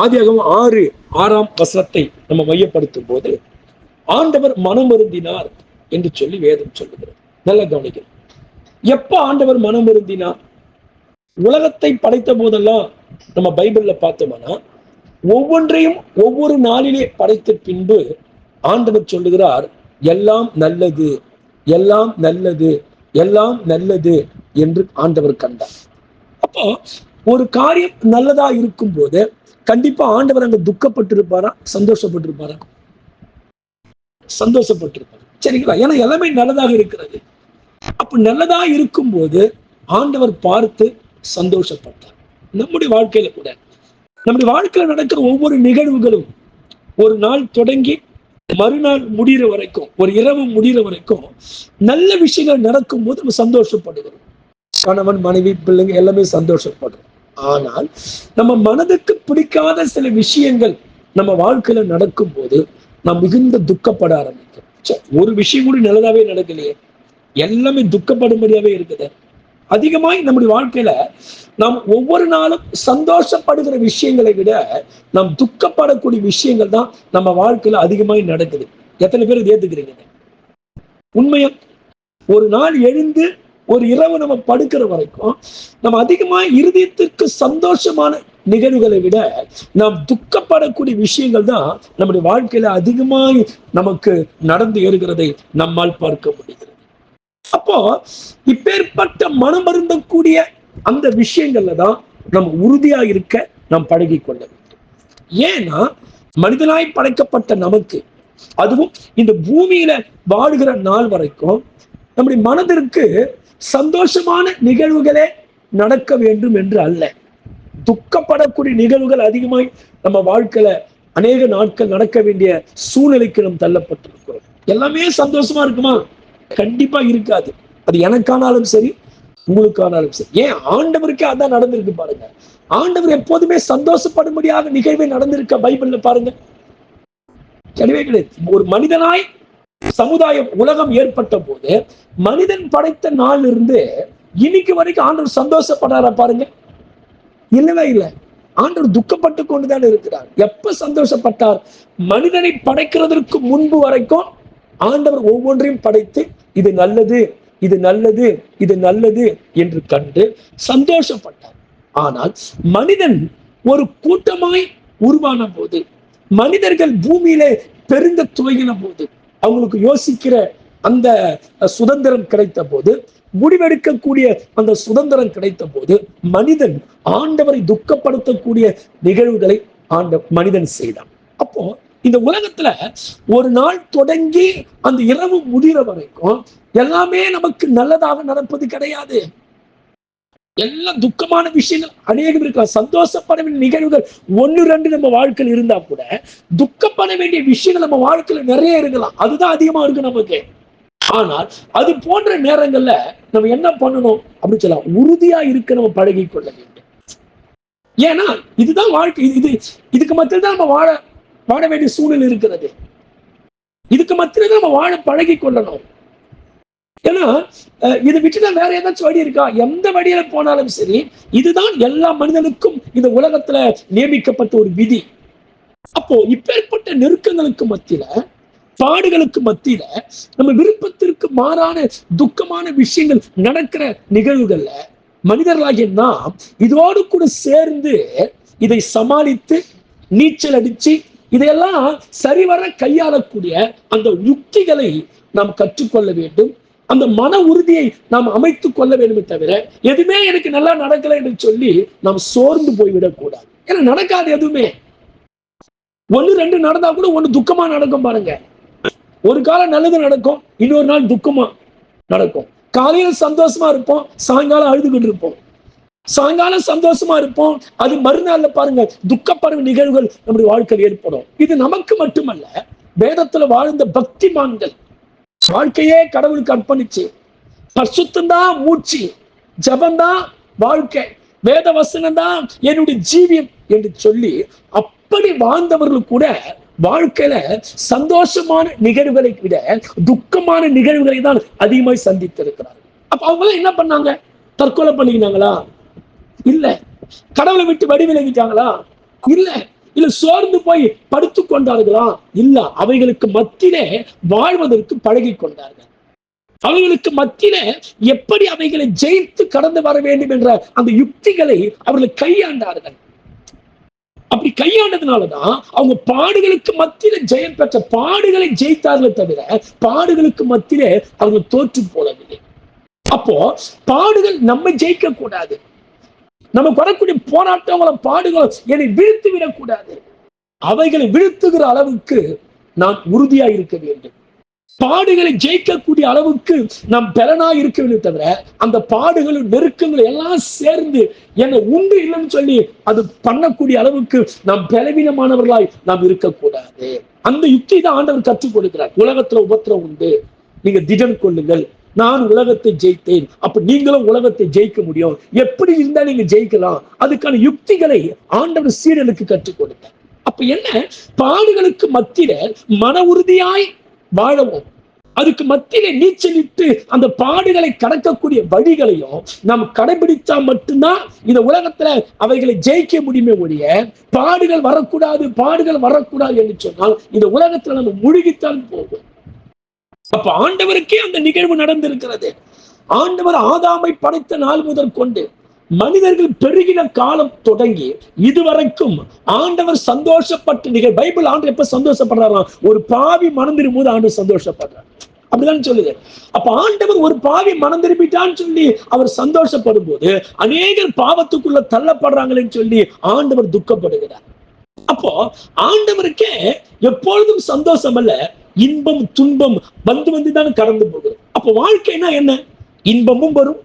ஆதியாகமம் 6:6 நம்ம மையப்படுத்தும் போது ஆண்டவர் மனம் வருந்தினார் என்று சொல்லி வேதம் சொல்லுகிறது. நல்ல கவனிக்க, எப்ப ஆண்டவர் மனம் வருந்தினார்? உலகத்தை படைத்த போதெல்லாம் நம்ம பைபிள்ல பார்த்தோம்னா ஒவ்வொன்றையும் ஒவ்வொரு நாளிலே படைத்த பின்பு ஆண்டவர் சொல்லுகிறார், எல்லாம் நல்லது, எல்லாம் நல்லது, எல்லாம் நல்லது என்று ஆண்டவர் கண்டார். அப்போ ஒரு காரியம் நல்லதா இருக்கும் போது கண்டிப்பா ஆண்டவர் அங்க துக்கப்பட்டிருப்பாரா, சந்தோஷப்பட்டிருப்பாரா? சந்தோஷப்பட்டிருப்பாரு. சரிங்களா? ஏன்னா எல்லாமே நல்லதாக இருக்கிறது. அப்ப நல்லதா இருக்கும் போது ஆண்டவர் பார்த்து சந்தோஷப்பட்டார். நம்முடைய வாழ்க்கையில கூட, நம்முடைய வாழ்க்கையில நடக்கிற ஒவ்வொரு நிகழ்வுகளும் ஒரு நாள் தொடங்கி மறுநாள் முடிகிற வரைக்கும், ஒரு இரவு முடிகிற வரைக்கும் நல்ல விஷயங்கள் நடக்கும் போது நம்ம சந்தோஷப்படுகிறோம். கணவன், மனைவி, பிள்ளைங்க எல்லாமே சந்தோஷப்படுறோம். ஆனால் நம்ம மனதுக்கு பிடிக்காத சில விஷயங்கள் நம்ம வாழ்க்கையில நடக்கும் போது நாம் மிகுந்த துக்கப்பட ஆரம்பிக்கும். ஒரு விஷயம் கூட நல்லதாவே நடக்கலையே, எல்லாமே துக்கப்படும்படியாவே இருக்குது. அதிகமாய் நம்முடைய வாழ்க்கையில நாம் ஒவ்வொரு நாளும் சந்தோஷப்படுகிற விஷயங்களை விட நாம் துக்கப்படக்கூடிய விஷயங்கள் தான் நம்ம வாழ்க்கையில அதிகமாய் நடக்குது. எத்தனை பேர் இது ஏத்துக்கிறீங்க? உண்மையா ஒரு நாள் எழுந்து ஒரு இரவு நம்ம படுக்கிற வரைக்கும் நம்ம அதிகமாக இருதயத்திற்கு சந்தோஷமான நிகழ்வுகளை விட நாம் துக்கப்படக்கூடிய விஷயங்கள் தான் நம்முடைய வாழ்க்கையில அதிகமாய் நமக்கு நடந்து ஏறுகிறதை நம்மால் பார்க்க முடிகிறது. அப்போ இப்பேற்பட்ட மனம் வருந்தக்கூடிய அந்த விஷயங்கள்ல தான் நம்ம உறுதியா இருக்க நாம் பழகி கொள்ள வேண்டும். ஏன்னா மனிதனாய் படைக்கப்பட்ட நமக்கு, அதுவும் இந்த பூமியில வாழுகிற நாள் வரைக்கும் நம்முடைய மனதிற்கு சந்தோஷமான நிகழ்வுகளே நடக்க வேண்டும் என்று அல்ல. துக்கப்படக்கூடிய நிகழ்வுகள் அதிகமாய் நம்ம வாழ்க்கையில அநேக நாட்கள் நடக்க வேண்டிய சூழ்நிலைக்கு நாம் தள்ளப்பட்டிருக்கிறோம். எல்லாமே சந்தோஷமா இருக்குமா? கண்டிப்பா இருக்காது. அது எனக்கானாலும் சரி, உங்களுக்கானாலும் சரி. ஏன் ஆண்டவருக்கே அதான் நடந்திருக்கு பாருங்க. ஆண்டவர் எப்போதுமே சந்தோஷப்படும்படியாக நிகழ்வே நடந்திருக்க பைபிள்ல பாருங்க. கிடையவே கிடையாது. ஒரு மனிதனாய் சமுதாயம் உலகம் ஏற்பட்ட போது மனிதன் படைத்த நாள் இருந்து இன்னைக்கு வரைக்கும் ஆண்டவர் சந்தோஷப்படுறாரா பாருங்க? இல்லவே இல்லை. ஆண்டவர் துக்கப்பட்டு கொண்டுதான் இருக்கிறார். எப்ப சந்தோஷப்பட்டார்? மனிதனை படைக்கிறதற்கு முன்பு வரைக்கும் ஆண்டவர் ஒவ்வொன்றையும் படைத்து இது நல்லது, இது நல்லது, இது நல்லது என்று கண்டு சந்தோஷப்பட்டார். ஆனால் மனிதன் ஒரு கூட்டமாய் உருவான போது, மனிதர்கள் பூமியிலே பெருங்க துவங்கின போது, அவங்களுக்கு யோசிக்கிற அந்த சுதந்திரம் கிடைத்த போது, முடிவெடுக்கக்கூடிய அந்த சுதந்திரம் கிடைத்த போது, மனிதன் ஆண்டவரை துக்கப்படுத்தக்கூடிய நிகழ்வுகளை மனிதன் செய்தான். அப்போ இந்த உலகத்துல ஒரு நாள் தொடங்கி அந்த இரவு முடிகிற வரைக்கும் எல்லாமே நமக்கு நல்லதாக நடப்பது கிடையாது. எல்லாம் துக்கமான விஷயங்கள் அநேகம் இருக்கலாம். சந்தோஷப்பட வேண்டிய நிகழ்வுகள் 1-2 நம்ம வாழ்க்கையில் இருந்தா கூட துக்கப்பட வேண்டிய விஷயங்கள் நம்ம வாழ்க்கையில நிறைய இருக்கலாம். அதுதான் அதிகமா இருக்கு நமக்கு. ஆனால் அது போன்ற நேரங்கள்ல நம்ம என்ன பண்ணணும் அப்படின்னு சொல்லலாம், உறுதியா இருக்க நம்ம பழகி கொள்ள வேண்டும். ஏன்னா இதுதான் வாழ்க்கை. இதுக்கு மத்தியில் தான் நம்ம வாழ வேண்டிய சூழல் இருக்கிறது. இதுக்கு மத்தியில் நம்ம வாழ பழகி கொள்ளணும். ஏன்னா இதை விட்டுதான் வேற ஏதாச்சும் வழி இருக்கா? எந்த வழியில போனாலும் சரி, இதுதான் எல்லா மனிதனுக்கும் இந்த உலகத்துல நியமிக்கப்பட்ட ஒரு விதி. அப்போ இப்பேற்பட்ட நெருக்கங்களுக்கு மத்தியில, பாடுகளுக்கு மத்தியில, நம்ம விருப்பத்திற்கு மாறான துக்கமான விஷயங்கள் நடக்கிற நிகழ்வுகள்ல மனிதர்களாகிய நாம் இதோடு கூட சேர்ந்து இதை சமாளித்து நீச்சல் அடிச்சு இதையெல்லாம் சரிவர கையாளக்கூடிய அந்த யுக்திகளை நாம் கற்றுக்கொள்ள வேண்டும். அந்த மன உறுதியை நாம் அமைத்துக் கொள்ள வேண்டுமே தவிர, எதுவுமே எனக்கு நல்லா நடக்கல என்று சொல்லி நாம் சோர்ந்து போய்விடக் கூடாது. ஏன்னா நடக்காது. எதுவுமே 1-2 நடந்தா கூட ஒண்ணு துக்கமா நடக்கும் பாருங்க. ஒரு காலம் நல்லது நடக்கும், இன்னொரு நாள் துக்கமா நடக்கும். காலையில சந்தோஷமா இருப்போம், சாயங்காலம் அழுதுகிட்டு இருப்போம். சாயங்காலம் சந்தோஷமா இருப்போம், அது மறுநாள்ல பாருங்க துக்கப்படும் நிகழ்வுகள் நம்முடைய வாழ்க்கையில் ஏற்படும். இது நமக்கு மட்டுமல்ல, வேதத்துல வாழ்ந்த பக்திமான்கள் வாழ்க்கையே கடவுளுக்கு அர்ப்பணிச்சு, பரிசுத்தம் தான் மூச்சு, ஜபந்தான் வாழ்க்கை, வேத வசனம் தான் என்னுடைய ஜீவியம் என்று சொல்லி அப்படி வாழ்ந்தவர்கள் கூட வாழ்க்கையில சந்தோஷமான நிகழ்வுகளை விட துக்கமான நிகழ்வுகளை தான் அதிகமாய் சந்தித்திருக்கிறார்கள். அப்ப அவங்க என்ன பண்ணாங்க? தற்கொலை பண்ணிக்கினாங்களா? இல்ல. கடவுளை விட்டு வழி விலகிட்டாங்களா? இல்ல. இல்ல சோர்ந்து போய் படுத்து கொண்டார்களா? இல்ல, அவைகளுக்கு மத்தியிலே வாழ்வதற்கு பழகி கொண்டார்கள். அவைகளுக்கு மத்தியில எப்படி அவைகளை ஜெயித்து கடந்து வர வேண்டும் என்ற அந்த யுக்திகளை அவர்கள் கையாண்டார்கள். அப்படி கையாண்டதுனாலதான் அவங்க பாடுகளுக்கு மத்தியில ஜெயம் பெற்ற, பாடுகளை ஜெயித்தார்களே தவிர பாடுகளுக்கு மத்தியிலே அவர்கள் தோற்று போடவில்லை. அப்போ பாடுகள் நம்ம ஜெயிக்க கூடாது. நமக்கு வரக்கூடிய போராட்டங்களும் பாடுகளும் என்னை வீழ்த்து விடக்கூடாது. அவைகளை வீழ்த்துகிற அளவுக்கு நான் உறுதியா இருக்க வேண்டும். பாடுகளை ஜெயிக்கக்கூடிய அளவுக்கு நாம் பலனாக இருக்க வேண்டும் தவிர அந்த பாடுகளும் நெருக்கங்களும் எல்லாம் சேர்ந்து என்னை உண்டு இல்லைன்னு சொல்லி அது பண்ணக்கூடிய அளவுக்கு நாம் பலவீனமானவர்களாய் நாம் இருக்கக்கூடாது. அந்த யுக்தி தான் ஆண்டவர் கற்றுக் கொடுக்கிறார். உலகத்துல உபத்திரம் உண்டு, நீங்க திடன் கொள்ளுங்கள், நான் உலகத்தை ஜெயித்தேன், அப்ப நீங்களும் உலகத்தை ஜெயிக்க முடியும். எப்படி இருந்தா நீங்க ஜெயிக்கலாம், அதுக்கான யுக்திகளை ஆண்டவர் சீடனுக்கு கற்றுக் கொடுத்தார். அப்ப என்ன, பாடுகளுக்கு மத்தியில மன உறுதியாய் வாழவும், அதுக்கு மத்தியில நீச்சலிட்டு அந்த பாடுகளை கடக்கக்கூடிய வழிகளையும் நாம் கடைபிடித்தா மட்டும்தான் இந்த உலகத்துல அவைகளை ஜெயிக்க முடியுமே ஒழிய, பாடுகள் வரக்கூடாது என்று சொன்னால் இந்த உலகத்துல நம்ம முழுகித்தான் போகும். அப்ப ஆண்டவருக்கே அந்த நிகழ்வு நடந்திருக்கிறது. ஆண்டவர் ஆதாமை படைத்த நாள் முதல் கொண்டு மனிதர்கள் பெருகின காலம் தொடங்கி இதுவரைக்கும் ஆண்டவர் சந்தோஷப்பட்டு நிகழ் பைபிள் ஆண்டு எப்ப சந்தோஷப்படுறாராம், ஒரு பாவி மனம் திரும்பும் போது ஆண்டவர் சந்தோஷப்படுறார், அப்படிதான் சொல்லுது. அப்ப ஆண்டவர் ஒரு பாவி மனம் திரும்பிட்டான்னு சொல்லி அவர் சந்தோஷப்படும் போது அநேகர் பாவத்துக்குள்ள தள்ளப்படுறாங்களேன்னு சொல்லி ஆண்டவர் துக்கப்படுகிறார். அப்போ ஆண்டவருக்கே எப்பொழுதும் சந்தோஷம் அல்ல, இன்பம் துன்பம் வந்துதான் கடந்து போகுது. அப்ப வாழ்க்கைனா என்ன, இன்பமும் வரும்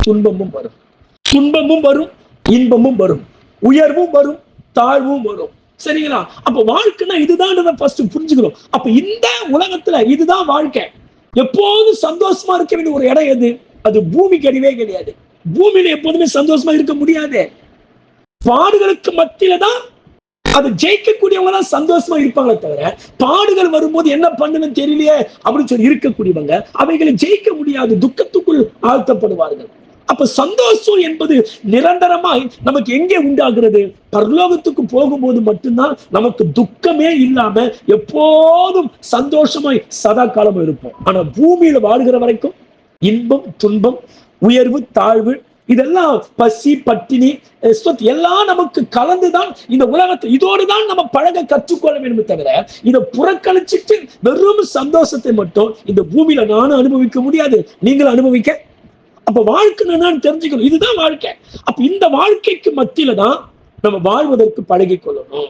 துன்பமும் வரும், துன்பமும் வரும் இன்பமும் வரும், உயர்வும் வரும் தாழ்வும் வரும். சரிங்களா? அப்ப வாழ்க்கைனா இதுதான் ஃபர்ஸ்ட் புரிஞ்சுக்கிறோம். அப்ப இந்த உலகத்துல இதுதான் வாழ்க்கை. எப்போதும் சந்தோஷமா இருக்க வேண்டிய ஒரு இடம் எது? அது பூமி கிடையவே கிடையாது. பூமியில எப்போதுமே சந்தோஷமா இருக்க முடியாது. பாடுகளுக்கு மத்தியில தான் அது ஜெயிக்கக்கூடியவங்க தான் சந்தோஷமா இருப்பாங்களே தவிர பாடுகள் வரும்போது என்ன பண்ணுன்னு தெரியலையே அப்படின்னு சொல்லி இருக்கக்கூடியவங்க அவைகளை ஜெயிக்க முடியாது, துக்கத்துக்குள் ஆழ்த்தப்படுவார்கள். அப்ப சந்தோஷம் என்பது நிரந்தரமாய் நமக்கு எங்கே உண்டாகிறது? பரலோகத்துக்கு போகும்போது மட்டும்தான் நமக்கு துக்கமே இல்லாம எப்போதும் சந்தோஷமாய் சதா காலமும் இருப்போம். ஆனா பூமியில வாழ்கிற வரைக்கும் இன்பம் துன்பம் உயர்வு தாழ்வு இதெல்லாம் பசி பட்டினி எல்லாம் நமக்கு கலந்துதான் இந்த உலகத்தை இதோடு தான் நம்ம பழக கற்றுக்கொள்ள வேண்டும் தவிர இதை புறக்கணிச்சுட்டு வெறும் சந்தோஷத்தை மட்டும் இந்த பூமியில நானும் அனுபவிக்க முடியாது, நீங்களும் அனுபவிக்க. அப்ப வாழ்க்கை நான் தெரிஞ்சுக்கணும், இதுதான் வாழ்க்கை. அப்ப இந்த வாழ்க்கைக்கு மத்தியில தான் நம்ம வாழ்வதற்கு பழகி கொள்ளணும்.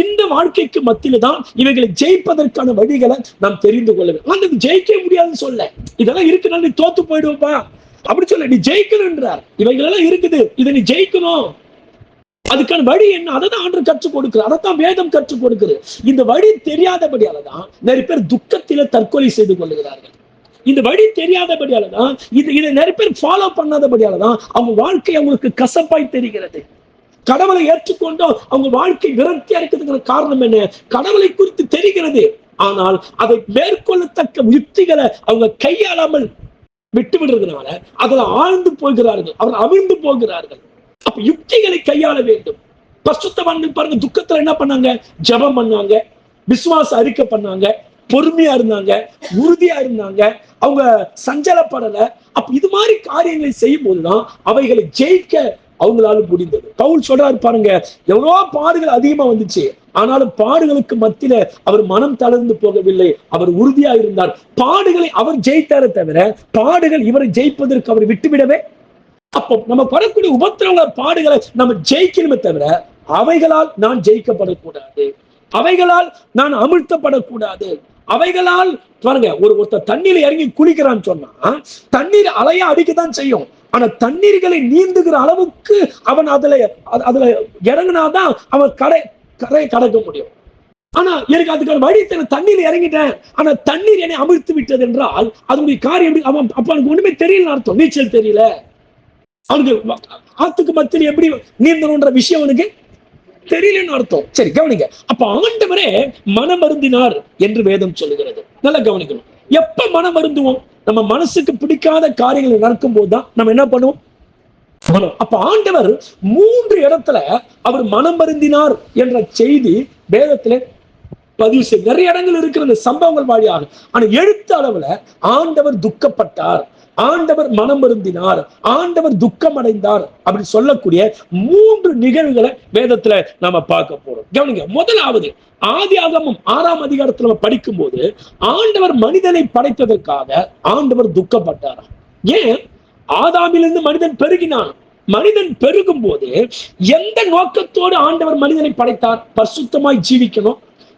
இந்த வாழ்க்கைக்கு மத்தியில தான் இவைகளை ஜெயிப்பதற்கான வழிகளை நாம் தெரிந்து கொள்ள வேண்டும். அந்த ஜெயிக்க முடியாதுன்னு சொல்ல, இதெல்லாம் இருக்குன்னா நீ தோத்து போயிடுவோப்பா அப்படி சொல்ல, நீ ஜெயிக்கணும்ன்றார். இவைகள் எல்லாம் இருக்குது, இதை நீ ஜெயிக்கணும். அதுக்கான வழி என்ன? அதை தான் ஆண்டவர் கற்றுக் கொடுக்கிறார், அதைத்தான் வேதம் கற்றுக் கொடுக்குது. இந்த வழி தெரியாதபடியாலதான் நிறைய பேர் துக்கத்தில தற்கொலை செய்து கொள்ளுகிறார்கள். இந்த வழி தெரியாதபடியாலதான் இதை நிறைய பேர் ஃபாலோ பண்ணாதபடியாலதான் அவங்க வாழ்க்கை அவங்களுக்கு கசப்பாய் தெரிகிறது. கடவுளை ஏற்றுக்கொண்டோ அவங்க வாழ்க்கை விரக்தியா இருக்கிறதுக்கு காரணம் என்ன? கடவுளை குறித்து தெரிகிறது, ஆனால் அதை மேற்கொள்ளத்தக்க யுக்திகளை அவங்க கையாளாமல் விட்டு விடுறதுனால அதுல ஆழ்ந்து போகிறார்கள், அவர் அவிழ்ந்து போகிறார்கள். அப்ப யுக்திகளை கையாள வேண்டும். பரிசுத்தவான்கள் பாருங்க, துக்கத்துல என்ன பண்ணாங்க? ஜெபம் பண்ணாங்க, விசுவாச அறிக்கை பண்ணாங்க, பொறுமையா இருந்தாங்க, உறுதியா இருந்தாங்க, அவங்க சஞ்சலப்படல. அப்ப இது மாதிரி காரியங்களை செய்யும் போதுதான் அவைகளை ஜெயிக்க அவங்களால முடிந்தது. பவுல் சொல்றாரு பாருங்க, எவ்வளவோ பாடுகள் அதிகமா வந்துச்சு, ஆனாலும் பாடுகளுக்கு மத்தியில அவர் மனம் தளர்ந்து போகவில்லை, அவர் உறுதியா இருந்தார். பாடுகளை அவர் ஜெயித்தாரே தவிர பாடுகள் இவரை ஜெயிப்பதற்கு அவர் விட்டுவிடவே. அப்போ நம்ம வரக்கூடிய உபத்திரவ பாடுகளை நம்ம ஜெயிக்கணுமே தவிர அவைகளால் நான் ஜெயிக்கப்படக்கூடாது, அவைகளால் நான் அமிழ்த்தப்படக்கூடாது. அவைகளால் பாருங்க, ஒருத்தர் தண்ணீர் இறங்கி குளிக்கிறான்னு சொன்னா தண்ணீர் அலையா அடிக்கத்தான் செய்யும், ஆனா தண்ணீர்களை நீந்துகிற அளவுக்கு அவன் அதுல இறங்கினாதான் அவன் கரையை கடக்க முடியும். ஆனா எனக்கு அதுக்கான வழி தண்ணீர் இறங்கிட்டேன், ஆனா தண்ணீர் என்னை அமிழ்த்து விட்டது என்றால் அதனுடைய காரியம் அவன் அப்ப அவனுக்கு ஒண்ணுமே தெரியல அர்த்தம், நீச்சல் தெரியல அவனுக்கு. ஆத்துக்கு மத்தியில் எப்படி நீந்தணும்ன்ற விஷயம் அவனுக்கு தெரியலன்னு அர்த்தம். சரி கவனிங்க, அப்ப ஆண்டவரே மனமருந்தினார் என்று வேதம் சொல்லுகிறது. நல்லா கவனிக்கணும். எப்ப மனம் வருந்துவோம்? நம்ம மனசுக்கு பிடிக்காத காரியங்கள் நடக்கும் போதுதான் நம்ம என்ன பண்ணுவோம்? அப்ப ஆண்டவர் 3 இடத்துல அவர் மனம் வருந்தினார் என்ற செய்தி வேதத்துல பதிவு செய்ய நிறைய இடங்கள் இருக்கிற சம்பவங்கள் வழியாக. ஆனா எழுத்து அளவுல ஆண்டவர் துக்கப்பட்டார், ஆண்டவர் மனம் வருந்தினார், ஆண்டவர் துக்கம் அடைந்தார் அப்படின்னு சொல்லக்கூடிய 3 நிகழ்வுகளை வேதத்துல நாம பார்க்க போறோம். கவனிங்க, முதலாவது ஆதியாகமம் 6ஆம் அதிகாரத்துல நம்ம படிக்கும் போது ஆண்டவர் மனிதனை படைத்ததற்காக ஆண்டவர் துக்கப்பட்டார். ஏன்? ஆதாமிலிருந்து மனிதன் பெருகினான். மனிதன் பெருகும் போது எந்த நோக்கத்தோடு ஆண்டவர் மனிதனை படைத்தார்? பரிசுத்தமாய் ஜீவிக்கணும்,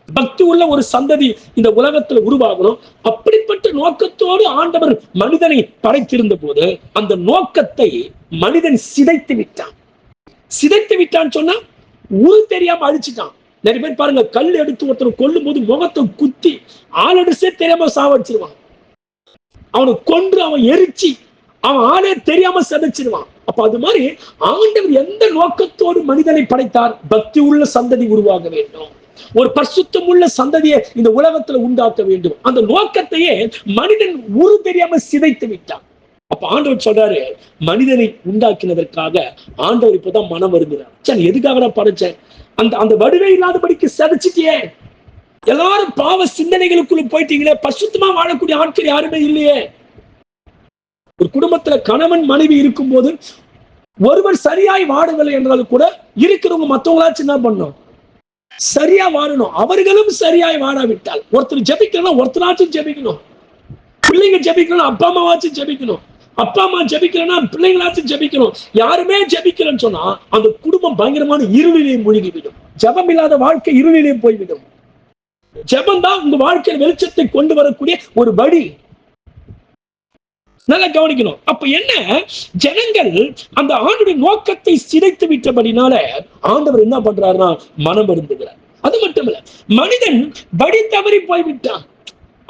பக்தி உள்ள ஒரு சந்ததி இந்த உலகத்துல உருவாகணும். அப்படிப்பட்ட நோக்கத்தோடு ஆண்டவர் மனிதனை படைத்திருந்த போது அந்த நோக்கத்தை மனிதன் சிதைத்து விட்டான். சிதைத்து விட்டான்னு சொன்னா ஊரு தெரியாம அழிச்சுட்டான். நிறைய பேர் பாருங்க, கல் எடுத்து ஒருத்தர் கொல்லும் போது முகத்தை குத்தி ஆளடிச்சே தெரியாம சாவடிச்சிருவான். அவனை கொன்று அவன் எரிச்சு அவன் ஆளே தெரியாம சதைச்சிருவான். அப்ப அது மாதிரி ஆண்டவர் எந்த நோக்கத்தோடு மனிதனை படைத்தார்? பக்தி உள்ள சந்ததி உருவாக வேண்டும், ஒரு பரிசுத்தம் உள்ள சந்ததியை இந்த உலகத்துல உண்டாக்க வேண்டும். அந்த நோக்கத்தையே மனிதன் ஊரு தெரியாம சிதைத்து விட்டான். அப்ப ஆண்டவர் சொல்றாரு, மனிதனை உண்டாக்கினதற்காக ஆண்டவர் இப்பதான் மனம் வருகிறார். சரி, எதுக்காக நான் படைச்சேன்? அந்த வடிவே இல்லாதபடிக்கு சதைச்சிட்டியே, எல்லாரும் பாவ சிந்தனைகளுக்குள்ள போயிட்டீங்களே, பரிசுத்தமா வாழக்கூடிய ஆட்கள் யாருமே இல்லையே. ஒரு குடும்பத்துல கணவன் மனைவி இருக்கும் போது ஒருவர் சரியாய் வாழவில்லை என்றாலும் கூட இருக்கிறவங்க மற்றவங்களாச்சும் என்ன பண்ணணும்? சரியா வாழணும். அவர்களும் சரியாய் வாழாவிட்டால், ஒருத்தர் ஜெபிக்கணும், ஒருத்தராச்சும் ஜெபிக்கணும். பிள்ளைங்க ஜெபிக்கணும், அப்பா அம்மாவாச்சும் ஜெபிக்கணும். அப்பா அம்மா ஜெபிக்கலன்னா பிள்ளைங்களாச்சும் ஜெபிக்கணும். யாருமே ஜெபிக்கலன்னு சொன்னா அந்த குடும்பம் பயங்கரமான இருளிலே மூழ்கிவிடும். ஜெபம் இல்லாத வாழ்க்கை இருளிலே போய்விடும். ஜெபம் தான் உங்க வாழ்க்கையில் வெளிச்சத்தை கொண்டு வரக்கூடிய ஒரு வழி. நல்லா கவனிக்கணும். அப்ப என்ன, ஜனங்கள் அந்த ஆண்டுடைய நோக்கத்தை சிதைத்து விட்டபடினால ஆண்டவர் என்ன பண்றாருன்னா மனம் வருந்துகிறார். அது மட்டும் இல்ல, மனிதன் வழி தவறி போய்விட்டான்.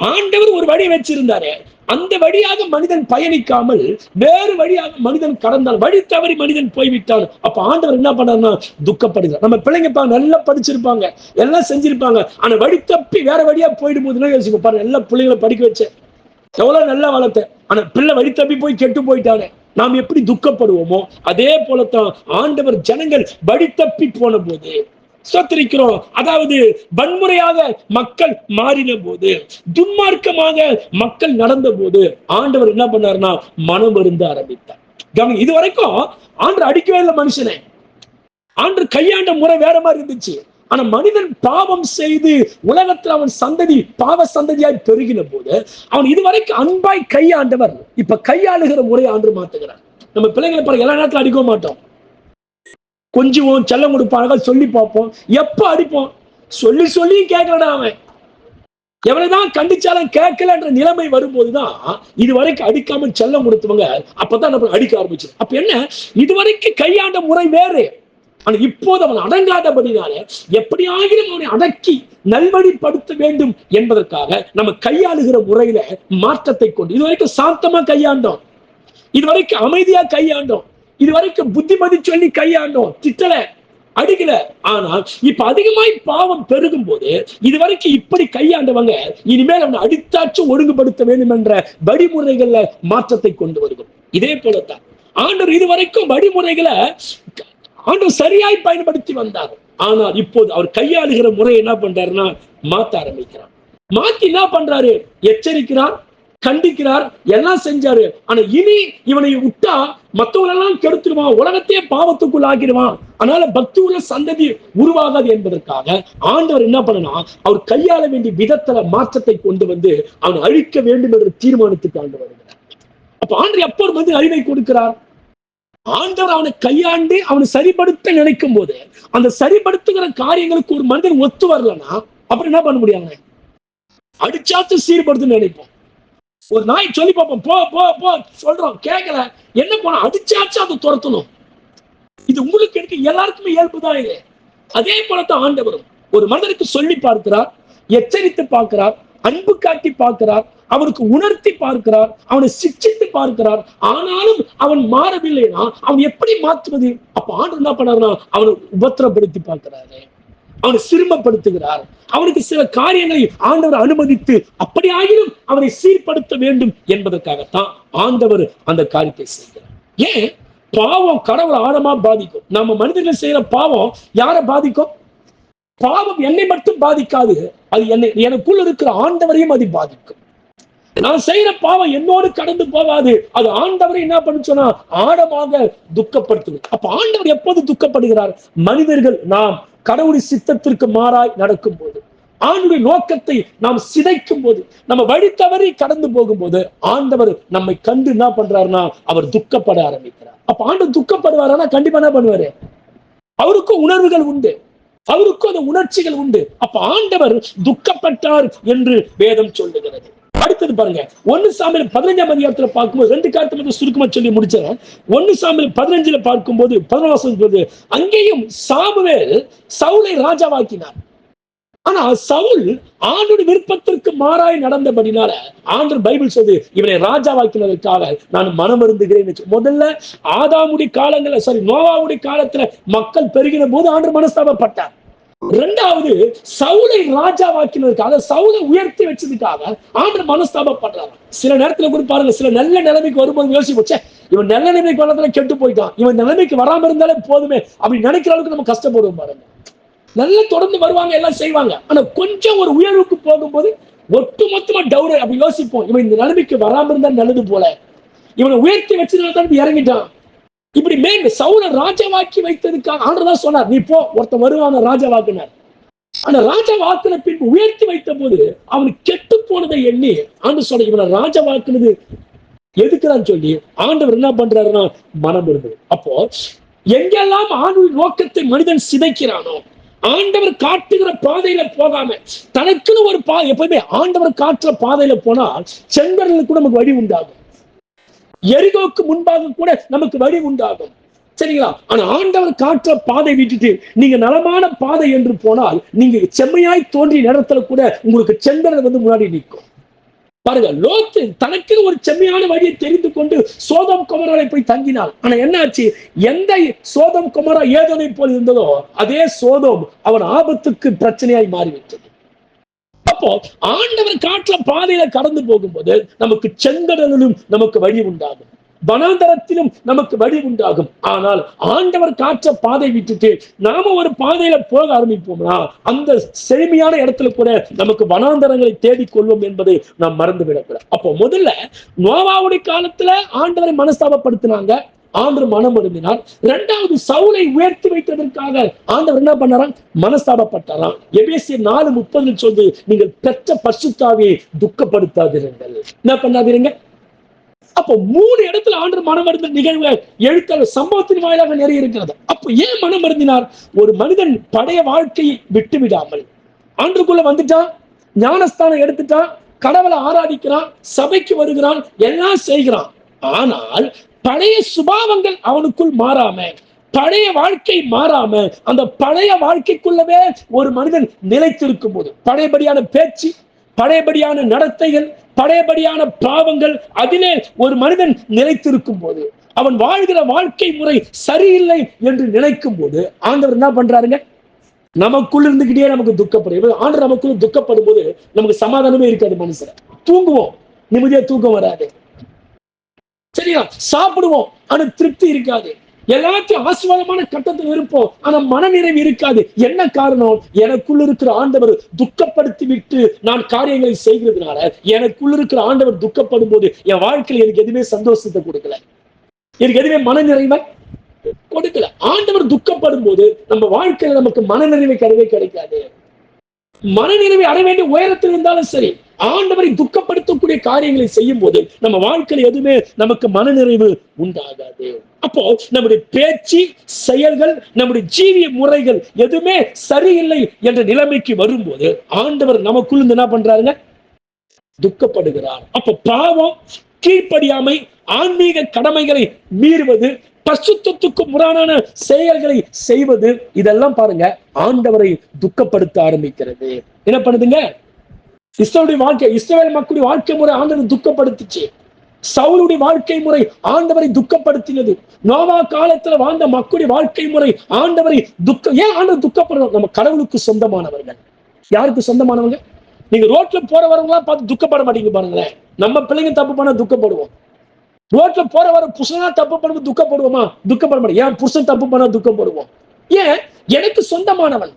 ஆண்டவர் ஒரு வழி வச்சிருந்தாரு, அந்த வழியாக மனிதன் பயணிக்காமல் வேறு வழியாக மனிதன் கடந்தால், வழி தவறி மனிதன் போய்விட்டான். அப்ப ஆண்டவர் என்ன பண்ணாருன்னா துக்கப்படுகிறார். நம்ம பிள்ளைங்க நல்லா படிச்சிருப்பாங்க, எல்லாம் செஞ்சிருப்பாங்க, ஆனா வழி தப்பி வேற வழியா போயிடும் போதுன்னா யோசிக்க பாருங்க, எல்லா பிள்ளைங்களை படிக்க வச்சேன், எவ்வளவு நல்லா வளர்த்த, ஆனா பிள்ளை வழி தப்பி போய் கெட்டு போயிட்டானே, நாம் எப்படி துக்கப்படுவோமோ அதே போலத்தான் ஆண்டவர் ஜனங்கள் வழி தப்பி போன போது ஸ்தோத்திரிக்கிறோம். அதாவது வன்முறையாக மக்கள் மாறின போது, துன்மார்க்கமாக மக்கள் நடந்த போது ஆண்டவர் என்ன பண்ணாருன்னா மனம் வருந்த ஆரம்பித்தார். கவனி, இது வரைக்கும் ஆண்டு அடிக்கவே இல்லை மனுஷனை. ஆண்டு கையாண்ட முறை வேற மாதிரி இருந்துச்சு. ஆனா மனிதன் பாவம் செய்து உலகத்தில் அவன் சந்ததி பாவ சந்ததியாய் பெருகின போது அவன் இதுவரைக்கும் அன்பாய் கையாண்டவர் இப்ப கையாளுகிற முறை ஆண்டு மாத்துகிறார். நம்ம பிள்ளைங்களை பாருங்க, எல்லா நேரத்துல அடிக்க மாட்டோம், கொஞ்சம் செல்லம் கொடுப்பாங்க, சொல்லி பார்ப்போம். எப்ப அடிப்போம்? சொல்லி சொல்லி கேட்கலடா அவன், எவ்வளவுதான் கண்டிச்சாலும் கேட்கலன்ற நிலைமை வரும்போதுதான் இதுவரைக்கும் அடிக்காம செல்லம் கொடுத்தவங்க அப்பதான் நம்ம அடிக்க ஆரம்பிச்சு. அப்ப என்ன, இதுவரைக்கும் கையாண்ட முறை வேறு. ஆனா இப்போது அவன் அடங்காதபடினால எப்படியாகிலும் அவனை அடக்கி நல்வழிப்படுத்த வேண்டும் என்பதற்காக நம்ம கையாளுகிற முறையில மாற்றத்தை கொண்டு இதுவரைக்கும் சாந்தமா கையாண்டோம், இதுவரைக்கும் அமைதியா கையாண்டோம், இதுவரைக்கும் புத்திமதி சொல்லி கையாண்டோம், திட்டல அடிக்கல. ஆனால் இப்ப அதிகமாய் பாவம் பெருகும் போது இதுவரைக்கும் இப்படி கையாண்டவங்க இனிமேல் அவனை அடித்தாச்சும் ஒழுங்குபடுத்த வேண்டும் என்ற வழிமுறைகள்ல மாற்றத்தை கொண்டு வருகிறோம். இதே போலத்தான் ஆண்டவர் இதுவரைக்கும் வழிமுறைகளை ஆண்டவர் சரியாய் பயன்படுத்தி வந்தார். ஆனால் இப்போது அவர் கையாளுகிற முறை என்ன பண்றாருன்னா மாத்த ஆரம்பிக்கிறார். மாத்தி என்ன பண்றாரு? எச்சரிக்கிறார், கண்டிக்கிறார், எல்லாம் செஞ்சாரு. ஆனா இனி இவனை விட்டா மற்றவங்களெல்லாம் கெடுத்துருவான், உலகத்தையே பாவத்துக்குள் ஆக்கிடுவான், அதனால பக்தி உள்ள சந்ததி உருவாகாது என்பதற்காக ஆண்டவர் என்ன பண்ணனா அவர் கையாள வேண்டிய விதத்துல மாற்றத்தை கொண்டு வந்து அவனை அழிக்க வேண்டும் என்ற தீர்மானத்துக்கு ஆண்டு வருகிறார். அப்ப ஆண்டு எப்போ வந்து அறிவை கொடுக்கிறார்? ஆண்டவர் அவனை கையாண்டு அவனை சரிப்படுத்த நினைக்கும் போது அந்த சரிப்படுத்துகிற காரியங்களுக்கு ஒரு மனிதன் ஒத்து வரலன்னா அப்புறம் என்ன பண்ண முடியாங்க? அடிச்சாத்து சீர்படுத்து நினைப்போம். ஒரு நாய் சொல்லி பார்ப்போம், போ போ போ சொல்றோம், கேட்கல, என்ன போனா அடிச்சாச்சு அதை துரத்தணும். இது உங்களுக்கு எனக்கு எல்லாருக்குமே இயல்புதான் இது. அதே போலத்தான் ஆண்டவரும் ஒரு மனிதனுக்கு சொல்லி பார்க்கிறார், எச்சரித்து பார்க்கிறார், அன்பு காட்டி பார்க்கிறார், அவனுக்கு உணர்த்தி பார்க்கிறார், அவனை சிக்ஷித்து பார்க்கிறார். ஆனாலும் அவன் மாறவில்லைன்னா அவன் எப்படி மாற்றுவது? அப்ப ஆண்டவர் என்ன பண்ணாருன்னா அவனை உபத்திரப்படுத்தி பார்க்கிறாரு, அவனை சிறுமப்படுத்துகிறார், அவனுக்கு சில காரியங்களை ஆண்டவர் அனுமதித்து அப்படி ஆகிலும் அவனை சீர்படுத்த வேண்டும் என்பதற்காகத்தான் ஆண்டவர் அந்த காரியத்தை செய்கிறார். ஏன்? பாவம் கடவுளை ஆழமா பாதிக்கும். நம்ம மனிதர்கள் செய்யற பாவம் யாரை பாதிக்கும்? பாவம் என்னை மட்டும் பாதிக்காது, அது எனக்குள்ள இருக்கிற ஆண்டவரையும் அது பாதிக்கும். நான் செய்யற பாவம் என்னோடு கடந்து போகாது, அது ஆண்டவரை என்ன பண்ணு சொன்னா ஆழமாக துக்கப்படுத்துது. அப்ப ஆண்டவர் எப்போது துக்கப்படுகிறார்? மனிதர்கள் நாம் கடவுளின் சித்தத்திற்கு மாறாய் நடக்கும் போது, ஆண்டுடைய நோக்கத்தை நாம் சிதைக்கும் போது, நம்ம வழி தவறி கடந்து போகும்போது ஆண்டவர் நம்மை கண்டு என்ன பண்றாருன்னா அவர் துக்கப்பட ஆரம்பிக்கிறார். அப்ப ஆண்டவர் துக்கப்படுவாரா? கண்டிப்பா என்ன பண்ணுவாரு? அவருக்கும் உணர்வுகள் உண்டு, அவருக்கும் அந்த உணர்ச்சிகள் உண்டு. அப்ப ஆண்டவர் துக்கப்பட்டார் என்று வேதம் சொல்லுகிறது. அடுத்தது பாருங்க, 1 சாமுவேல் 15ஆம் அதிகாரத்துல பார்க்கும்போது 2 காரியத்தை மட்டும் சுருக்கமா சொல்லி முடிச்சேன். 1 சாமுவேல் 15ல பார்க்கும்போது 11 அங்கேயும் சாமுவேல் சவுலை ராஜாவாக்கினார். ஆனா சவுல் ஆண்டோட விருப்பத்திற்கு மாறாய் நடந்தபடினால ஆண்டவர் பைபிள் சொல்லுது இவனை ராஜாவாக்கினதற்காக நான் மனம் வருந்துகிறேன். முதல்ல ஆதாமுடைய காலங்கள்ல நோவாவுடைய காலத்துல மக்கள் பெருகின போது ஆண்டவர் மனஸ்தாபப்பட்டார். இரண்டாவது சவுலை ராஜாவாக்கினதுக்காக, சவுலை உயர்த்தி வச்சதுக்காக ஆண்டவர் மனஸ்தாபப்படுறாங்க. சில நேரத்துல கூட பாருங்க, சில நல்ல நிலைமைக்கு வரும்போது யோசிச்சு போச்சே, இவன் நல்ல நிலைமைக்கு வரதுல கெட்டு போயிட்டான், இவன் நிலைமைக்கு வராம இருந்தாலே போதுமே அப்படி நினைக்கிற அளவுக்கு நம்ம கஷ்டப்படுவோம் பாருங்க. நல்லா தொடர்ந்து வருவாங்க, எல்லாம் செய்வாங்க. ஆனா கொஞ்சம் ஒரு உயர்வுக்கு போகும்போது ஒட்டுமொத்தமா டவுன் அப்படி யோசிப்போம், இவன் இந்த நிலைமைக்கு வராம இருந்தா நல்லது போல, இவனை உயர்த்தி வச்சதுனால இறங்கிட்டான். இப்படி சவுலை ராஜாவாக்கி வைத்ததுக்காக ஆண்டவர் சொன்னார், நீ போ, ஒருத்தன் வருவான ராஜாவாக்குனார். ஆனா ராஜா வாக்குன பின்பு உயர்த்தி வைத்த போது அவன் கெட்டு போனதை எண்ணி ஆண்டு சொல்ல இவனை ராஜாவாக்குனது எதுக்குறான்னு சொல்லி ஆண்டவர் என்ன பண்றாருன்னா மனம் இருந்தது. அப்போ எங்கெல்லாம் ஆண்டவர் நோக்கத்தை மனிதன் சிதைக்கிறானோ, ஆண்டவர் காட்டுகிற பாதையில போகாம தனக்குன்னு ஒரு எப்பவுமே ஆண்டவர் காட்டுற பாதையில போனா செங்கடலுக்கு கூட நமக்கு வழி உண்டாகும், எரிகோக்கு முன்பாக கூட நமக்கு வழி உண்டாகும். சரிங்களா? ஆனா ஆண்டவர் காற்ற பாதை விட்டுட்டு நீங்க நலமான பாதை என்று போனால் நீங்க செம்மையாய் தோன்றிய இடத்துல கூட உங்களுக்கு செங்கடல் முன்னாடி நிற்கும். பாருங்க, லோத்து தனக்கு ஒரு செம்மையான வழியை தெரிந்து கொண்டு சோதம் கொமராவை போய் தங்கினாள். ஆனா என்ன ஆச்சு? எந்த சோதம் கொமரா ஏதோனை போல் இருந்ததோ அதே சோதம் அவன் ஆபத்துக்கு பிரச்சனையாய் மாறிவிட்டது. அப்போ ஆண்டவர் காட்டுல பாதையில கடந்து போகும்போது நமக்கு செங்கடலிலும் நமக்கு வழி உண்டாகும், வனாந்தரத்திலும் நமக்கு வழி உண்டாகும். ஆனால் ஆண்டவர் காற்ற பாதை விட்டுட்டு நாம ஒரு பாதையில போக ஆரம்பிப்போம்னா அந்த செழுமையான இடத்துல கூட நமக்கு வனாந்தரங்களை தேடிக்கொள்வோம் என்பதை நாம் மறந்து விடக்கூடாது. அப்போ முதல்ல நோவாவுடைய காலத்துல ஆண்டவரை மனஸ்தாபப்படுத்தினாங்க, ஆண்டவர் மனம் வருந்தினார். இரண்டாவது சவுலை உயர்த்தி வைத்ததற்காக ஆண்டவர் என்ன பண்ணாராம்? மனஸ்தாபப்பட்டாராம். எபேசியர் 4:30 சொல்லி நீங்கள் பெற்ற பரிசுத்தாவியை துக்கப்படுத்தாதீர்கள், என்ன பண்ணாதீங்க. அப்போ 3 இடத்துல ஆண்டவர் மனம் வருந்த நிகழ்வு எழுத்தாளர் சம்பவத்தின் வாயிலாக நிறைய இருக்கிறது. அப்போ ஏன் மனம் வருந்தினார்? ஒரு மனிதன் பழைய வாழ்க்கையை விட்டு விடாமல் ஆண்டுக்குள்ள வந்துட்டான், ஞானஸ்தானம் எடுத்துட்டான், கடவுளை ஆராதிக்கிறான், சபைக்கு வருகிறான், எல்லாம் செய்கிறான். ஆனால் பழைய சுபாவங்கள் அவனுக்குள் மாறாம, பழைய வாழ்க்கை மாறாம அந்த பழைய வாழ்க்கைக்குள்ளவே ஒரு மனிதன் நிலைத்திருக்கும் போது பழையபடியான பேச்சு, பழையபடியான நடத்தைகள், பழையபடியான பாவங்கள் அதிலே ஒரு மனிதன் நிலைத்திருக்கும் போது, அவன் வாழ்கிற வாழ்க்கை முறை சரியில்லை என்று நினைக்கும் போது ஆண்டவர் என்ன பண்றாருங்க? நமக்குள்ள இருந்துகிட்டே நமக்கு துக்கப்படுது. ஆண்டவர் நமக்குள்ள துக்கப்படும் போது நமக்கு சமாதானமே இருக்காது. மனுஷன் தூங்குவோம், நிம்மதியா தூக்கம் வராது. சரியா? சாப்பிடுவோம், ஆனா திருப்தி இருக்காது. எல்லாத்தையும் ஆசீர்வாதமான கட்டத்தில் இருப்போம், ஆனா மனநிறைவு இருக்காது. என்ன காரணம்? எனக்குள்ள இருக்கிற ஆண்டவர் துக்கப்படுத்தி விட்டு நான் காரியங்களை செய்கிறதுனால எனக்குள்ள இருக்கிற ஆண்டவர் துக்கப்படும் போது என் வாழ்க்கையில் எனக்கு எதுவுமே சந்தோஷத்தை கொடுக்கல, எனக்கு எதுவுமே மனநிறைவை கொடுக்கல. ஆண்டவர் துக்கப்படும் போது நம்ம வாழ்க்கையில நமக்கு மனநிறைவை கிடைக்காது. மனநிறைவை அடைய வேண்டிய உயரத்தில் இருந்தாலும் சரி, ஆண்டவரை துக்கப்படுத்தக்கூடிய காரியங்களை செய்யும் போது நம்ம வாழ்க்கையில் எதுவுமே நமக்கு மனநிறைவு உண்டாகாது. அப்போ நம்முடைய பேச்சு, செயல்கள், நம்முடைய ஜீவிய முறைகள் எதுவுமே சரியில்லை என்ற நிலைமைக்கு வரும்போது ஆண்டவர் நமக்குள்ள என்ன பண்றாருங்க? துக்கப்படுகிறார். அப்ப பாவம், கீழ்ப்படியாமை, ஆன்மீக கடமைகளை மீறுவது, பரிசுத்தத்துக்கு முரணான செயல்களை செய்வது, இதெல்லாம் பாருங்க ஆண்டவரை துக்கப்படுத்த ஆரம்பிக்கிறது. என்ன பண்ணுதுங்க? இஸ்ரவேல் மக்களுடைய வாழ்க்கை முறை ஆண்டவர் துக்கப்படுத்துச்சு. சவுலுடைய வாழ்க்கை முறை ஆண்டவரை துக்கப்படுத்தினது. நோவா காலத்துல வாழ்ந்த மக்களுடைய வாழ்க்கை முறை ஆண்டவரை ஏன் ஆண்டவர் துக்கப்படுறோம்? நம்ம கடவுளுக்கு சொந்தமானவர்கள். யாருக்கு சொந்தமானவங்க? நீங்க ரோட்ல போறவங்க பார்த்து துக்கப்பட மாட்டீங்க பாருங்களேன். நம்ம பிள்ளைங்க தப்பு பண்ண துக்கப்படுவோம். ரோட்ல போற வர புருஷனா தப்பு பண்ணும்போது துக்கப்படுவோமா? துக்கப்பட மாட்டோம். ஏன் புருஷன் தப்பு பண்ணா துக்கப்படுவோம்? ஏன்? எனக்கு சொந்தமானவன்,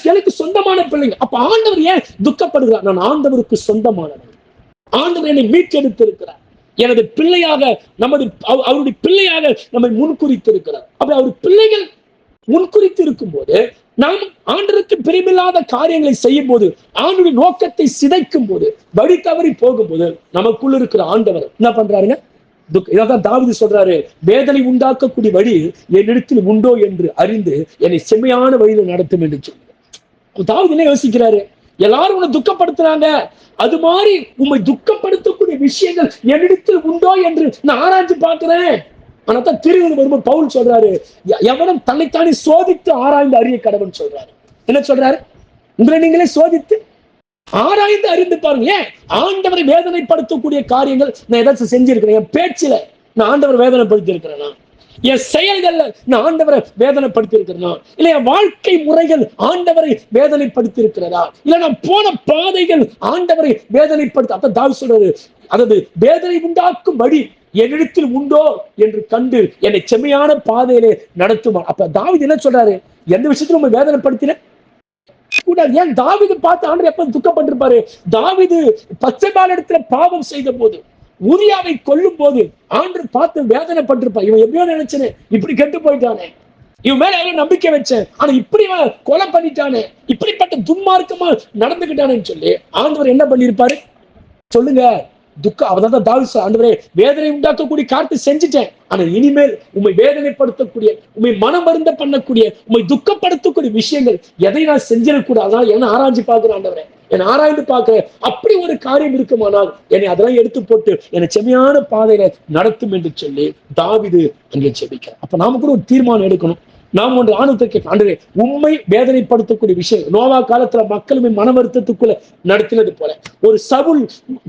எனக்கு சொந்தமான பிள்ளைங்க. அப்ப ஆண்டவர் ஏன் துக்கப்படுகிறார்? நான் ஆண்டவருக்கு சொந்தமானவன். ஆண்டவர் என்னை மீட்டெடுத்து இருக்கிறார். எனது பிள்ளையாக அவருடைய பிள்ளையாக நம்மை முன்குறித்து இருக்கிறார். அப்படி அவர் பிள்ளைகள் முன்குறித்து இருக்கும் போது நாம் ஆண்டவருக்கு பிரியமில்லாத காரியங்களை செய்யும் போது, ஆண்டுடைய நோக்கத்தை சிதைக்கும் போது, வழி தவறி போகும்போது, நமக்குள்ள இருக்கிற ஆண்டவர் என்ன பண்றாருங்க? இதான் தாவீது சொல்றாரு, வேதனை உண்டாக்கக்கூடிய வழி என்னிடத்தில் உண்டோ என்று அறிந்து என்னை செம்மையான வழியில நடத்தும் என்று சொல்லி தாவீது என்ன யோசிக்கிறாரு? எல்லாரும் உன்னை துக்கப்படுத்துறாங்க, அது மாதிரி உண்மை துக்கப்படுத்தக்கூடிய விஷயங்கள் என்னிடத்தில் உண்டோ என்று நான் ஆராய்ச்சி பார்க்கிறேன். ஆனாதான் திருவிழா வரும்போது பவுல் சொல்றாரு, எவனும் தன்னைத்தானே சோதித்து ஆராய்ந்து அறிய கடவுள் சொல்றாரு. என்ன சொல்றாரு? உங்களை நீங்களே சோதித்து ஆராய்ந்து அறிந்து பாருங்க. ஏன்? ஆண்டவரை வேதனைப்படுத்தக்கூடிய காரியங்கள் நான் ஏதாச்சும் செஞ்சிருக்கிறேன். என் பேச்சில நான் ஆண்டவர் வேதனைப்படுத்தி இருக்கிறேனா? என் செயல்கள்ல நான் ஆண்டவரை வேதனைப்படுத்தி இருக்கிறேனா? இல்ல என் வாழ்க்கை முறைகள் ஆண்டவரை வேதனைப்படுத்தி இருக்கிறதா? இல்ல நான் போன பாதைகள் ஆண்டவரை வேதனைப்படுத்த? அப்ப தாவீது சொல்றாரு, அதாவது வேதனை உண்டாக்கும் வழி என்னிடத்தில் உண்டோ என்று கண்டு என்னை செம்மையான பாதையிலே நடத்துமா. அப்ப தாவீது என்ன சொல்றாரு? எந்த விஷயத்துல உங்க வேதனைப்படுத்தின கூடாது. ஏன்? தாவீது பார்த்து ஆண்டவர் எப்ப துக்கப்பட்டிருப்பாரு? தாவீது பச்சைபால் இடத்துல பாவம் செய்த போது, உரியாவை கொல்லும் போது ஆண்டவர் பார்த்து வேதனைப்பட்டிருப்பார். இவன் எப்படியோ நினைச்சனே, இப்படி கெட்டு போயிட்டானே, இவன் மேல எவ்வளவு நம்பிக்கை வச்சேன், ஆனா இப்படி கொலை பண்ணிட்டானே, இப்படிப்பட்ட துன்மார்க்கமா நடந்துகிட்டானேன்னு சொல்லி ஆண்டவர் என்ன பண்ணிருப்பாரு சொல்லுங்க? துக்கம். அவதான் தாவீது, ஆண்டவரே வேதனை உண்டாக்கக்கூடிய காரியத்தை செஞ்சுட்டேன், ஆனா இனிமேல் உண்மை வேதனைப்படுத்தக்கூடிய, உண்மை மனம் வருந்த பண்ணக்கூடிய, உண்மை துக்கப்படுத்தக்கூடிய விஷயங்கள் எதை நான் செஞ்சிடக்கூடாது. என்ன ஆராய்ச்சி பார்க்கிறேன் ஆண்டவரே, என்னை ஆராய்ந்து பார்க்கிறேன். அப்படி ஒரு காரியம் இருக்குமானால் என்னை அதெல்லாம் எடுத்து போட்டு என்னை செம்மையான பாதையில நடத்தும் என்று சொல்லி தாவீது அங்கே ஜெபிக்கிறார். அப்ப நாம கூட ஒரு தீர்மானம் எடுக்கணும். நாம் ஒன்று ஆணுத்தை ஆண்டவரே உண்மை வேதனைப்படுத்தக்கூடிய விஷயம், நோவா காலத்துல மக்களுமே மன வருத்தத்துக்குள்ள நடத்தினது போல, ஒரு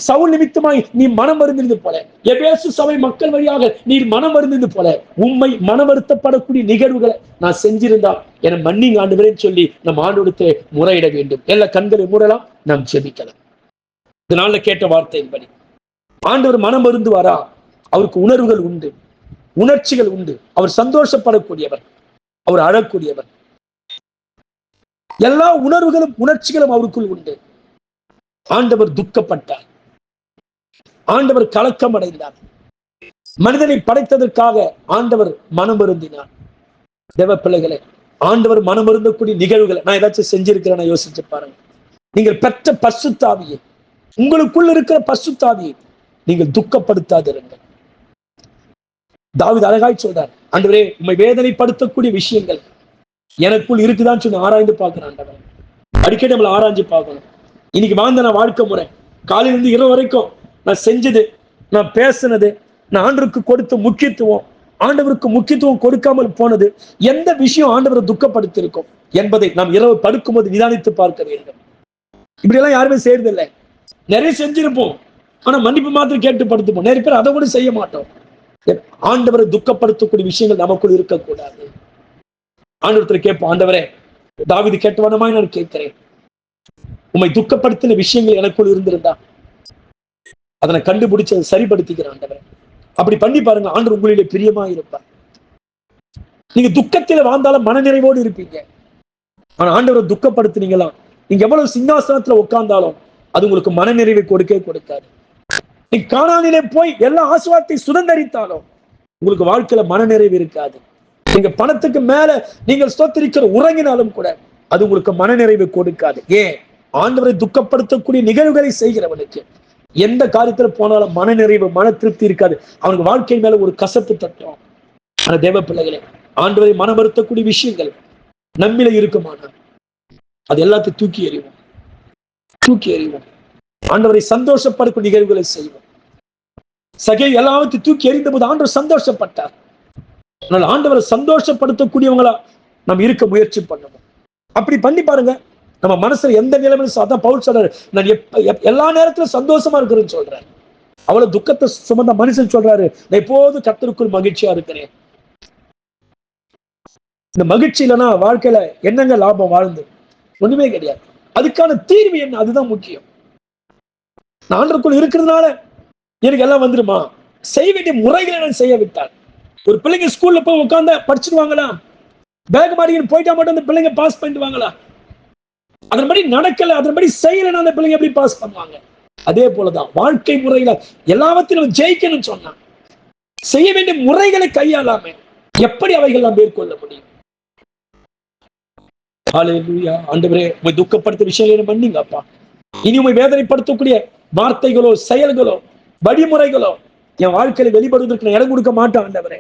சவுல் நிமித்தமாய் நீ மனம் வருந்தது போல, எபேசு சபை மக்கள் வழியாக நீ மனம் வருந்தது போல, உண்மை மன வருத்தப்படக்கூடிய நிகழ்வுகளை நான் செஞ்சிருந்தா என மன்னிங்க ஆண்டவரே சொல்லி நம் ஆண்டவரத்தை முறையிட வேண்டும். எல்லா கண்களை மூடலாம், நாம் ஜெபிக்கலாம். இதனால கேட்ட வார்த்தையின்படி ஆண்டவர் மனம் வருந்துவாரா? அவருக்கு உணர்வுகள் உண்டு, உணர்ச்சிகள் உண்டு. அவர் சந்தோஷப்படக்கூடியவர், அவர் அழக்கூடியவர். எல்லா உணர்வுகளும் உணர்ச்சிகளும் அவருக்குள் உண்டு. ஆண்டவர் துக்கப்பட்டார், ஆண்டவர் கலக்கம் அடைந்தார். மனிதனை படைத்ததற்காக ஆண்டவர் மனம் வருந்தினார். தேவ பிள்ளைகளே, ஆண்டவர் மனம் வருந்தக்கூடிய நிகழ்வுகளை நான் ஏதாச்சும் செஞ்சிருக்கிறேன் யோசிச்சு பாருங்க. நீங்கள் பெற்ற பரிசுத்தாவியை, உங்களுக்குள் இருக்கிற பரிசுத்தாவியை நீங்கள் துக்கப்படுத்தாதிருங்கள். தாவீது அழகாய் சொல்றார், ஆண்டவரே உம்மை வேதனைப்படுத்தக்கூடிய விஷயங்கள் எனக்குள் இருக்குதான்னு சொல்லி ஆராய்ந்து பார்க்கிறேன் ஆண்டவர். அடிக்கடி நம்மளை ஆராய்ஞ்சு பார்க்கணும். இன்னைக்கு வாழ்ந்த நான் வாழ்க்கை முறை, காலையிலிருந்து இரவு வரைக்கும் நான் செஞ்சது, நான் பேசினது, நான் ஆண்டவருக்கு கொடுத்த முக்கியத்துவம், ஆண்டவருக்கு முக்கியத்துவம் கொடுக்காமல் போனது, எந்த விஷயம் ஆண்டவரை துக்கப்படுத்தி இருக்கும் என்பதை நாம் இரவு படுக்கும் போது நிதானித்து பார்க்க வேண்டும். இப்படி எல்லாம் யாருமே செய்யறதில்லை. நிறைய செஞ்சிருப்போம், ஆனா மன்னிப்பு மாத்திரம் கேட்டு படுத்துப்போம். நிறைய பேர் அதை கூட செய்ய மாட்டோம். ஆண்டவரை துக்கப்படுத்தக்கூடிய விஷயங்கள் நமக்குள் இருக்கக்கூடாது. ஆண்டவரத்தில் கேட்போம், ஆண்டவரே தாவீது கேட்டவனமாய் நான் கேட்கிறேன், உம்மை துக்கப்படுத்தின விஷயங்கள் எனக்குள் இருந்திருந்தா அதனை கண்டுபிடிச்சு அதை சரிப்படுத்திக்கிறேன் ஆண்டவரே. அப்படி பண்ணி பாருங்க, ஆண்டவர் உங்களிலே பிரியமா இருப்பார். நீங்க துக்கத்தில வாழ்ந்தாலும் மனநிறைவோடு இருப்பீங்க. ஆனா ஆண்டவரை துக்கப்படுத்தினீங்களா, நீங்க எவ்வளவு சிங்காசனத்துல உட்கார்ந்தாலும் அது உங்களுக்கு மனநிறைவை கொடுக்காது. நீ கானானிலே போய் எல்லா ஆசீர்வாதத்தை சுதந்தரித்தாலும் உங்களுக்கு வாழ்க்கையில மனநிறைவு இருக்காது. நீங்க பணத்துக்கு மேல நீங்கள் ஸ்தோத்திரிக்கிற உறங்கினாலும் கூட அது உங்களுக்கு மனநிறைவு கொடுக்காது. ஏன்? ஆண்டவரை துக்கப்படுத்தக்கூடிய நிகழ்வுகளை செய்கிறவனுக்கு எந்த காரியத்துல போனாலும் மனநிறைவு, மன திருப்தி இருக்காது. அவனுக்கு வாழ்க்கை மேல ஒரு கசப்பு தட்டும். ஆனா தேவ பிள்ளைகளே, ஆண்டவரை மனம் வருத்தக்கூடிய விஷயங்கள் நம்மில இருக்குமானால் அது எல்லாத்தையும் தூக்கி எறிவோம். ஆண்டவரை சந்தோஷப்படக்கூடிய நிகழ்வுகளை செய்வோம். சகே எல்லாத்தையும் தூக்கி எறிந்த போது ஆண்டவர் சந்தோஷப்பட்டார். ஆனால் ஆண்டவரை சந்தோஷப்படுத்தக்கூடியவங்களா நாம் இருக்க முயற்சி பண்ணுவோம். அப்படி பண்ணி பாருங்க, நம்ம மனசுல எந்த நிலைமையும், அதான் பவுல் சொல்றாரு, நான் எல்லா நேரத்திலும் சந்தோஷமா இருக்கிறேன்னு சொல்றாரு. அவ்வளவு துக்கத்தை சுமந்த மனுஷன் சொல்றாரு, நான் எப்போது கர்த்தருக்குள் மகிழ்ச்சியா இருக்கிறேன். இந்த மகிழ்ச்சி இல்லைன்னா வாழ்க்கையில என்னங்க லாபம்? வாழ்ந்து ஒண்ணுமே கிடையாது. அதுக்கான தீர்வு என்ன? அதுதான் முக்கியம். ஆண்டவருக்குள் இருக்கிறதுனால எனக்கு எல்லாம் வந்துருமா? செய்ய வேண்டிய முறைகளை நான் செய்ய விட்டார். ஒரு பிள்ளைங்க ஸ்கூல்ல போய் உட்கார்ந்து படிச்சிருவாங்களா? பேக் மாட்டிக்கிட்டு போயிட்டா மட்டும் அந்த பிள்ளைங்க பாஸ் பண்ணிடுவாங்களா? அதன்படி நடக்கல, அதன்படி செய்யலன்னா அந்த பிள்ளைங்க எப்படி பாஸ் பண்ணுவாங்க? அதே போலதான் வாழ்க்கை முறையில எல்லாவற்றிலும் ஜெயிக்கணும்னு சொன்னா செய்ய வேண்டிய முறைகளை கையாளாம எப்படி அவைகள் நாம் மேற்கொள்ள முடியும்? ஹல்லேலூயா. ஆண்டவரே, உம்மை துக்கப்படுத்த விஷயங்களை மன்னிங்க அப்பா. இனி உம்மை வேதனைப்படுத்தக்கூடிய வார்த்தைகளோ, செயல்களோ, வழிமுறைகளோ என் வாழ்க்கையில வெளிப்படுவதற்கு நான் இடம் கொடுக்க மாட்டேன் ஆண்டவரே.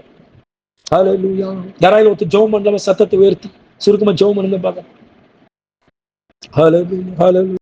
ஹல்லேலூயா. யாராவது ஒருத்தர் ஜெபம் பண்ணாம சத்தத்தை உயர்த்தி சுருக்கமா ஜெபம் பண்ணுங்க பாக்க. ஹல்லேலூயா, ஹல்லேலூயா.